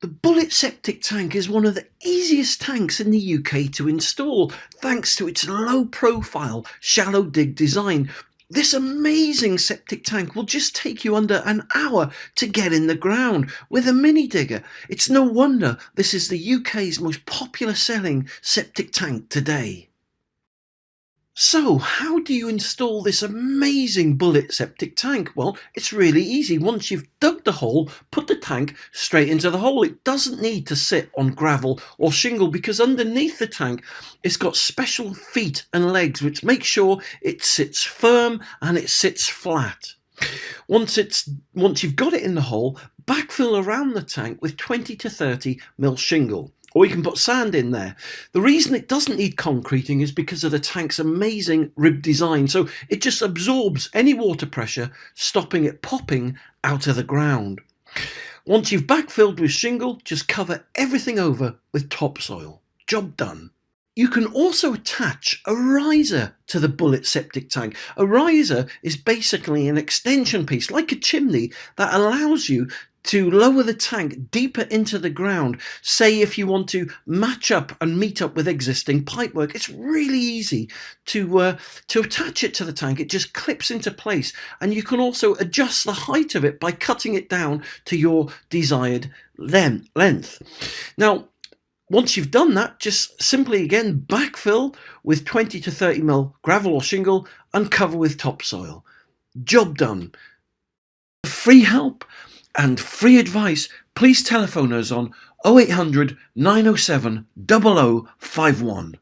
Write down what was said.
The Bullet septic tank is one of the easiest tanks in the UK to install, thanks to its low profile, shallow dig design. This amazing septic tank will just take you under an hour to get in the ground with a mini digger. It's no wonder this is the UK's most popular selling septic tank today. So, how do you install this amazing Bullet septic tank? Well, it's really easy. Once you've dug the hole, put the tank straight into the hole. It doesn't need to sit on gravel or shingle because underneath the tank, it's got special feet and legs which make sure it sits firm and it sits flat. Once you've got it in the hole, backfill around the tank with 20 to 30 mil shingle. Or you can put sand in there. The reason it doesn't need concreting is because of the tank's amazing rib design. So it just absorbs any water pressure, stopping it popping out of the ground. Once you've backfilled with shingle, just cover everything over with topsoil. Job done. You can also attach a riser to the Bullet septic tank. A riser is basically an extension piece, like a chimney, that allows you to lower the tank deeper into the ground. Say if you want to match up and meet up with existing pipework, it's really easy to attach it to the tank. It just clips into place, and you can also adjust the height of it by cutting it down to your desired length. Now, once you've done that, just simply again backfill with 20 to 30 mil gravel or shingle and cover with topsoil. Job done. For free help and free advice, please telephone us on 0800 907 0051.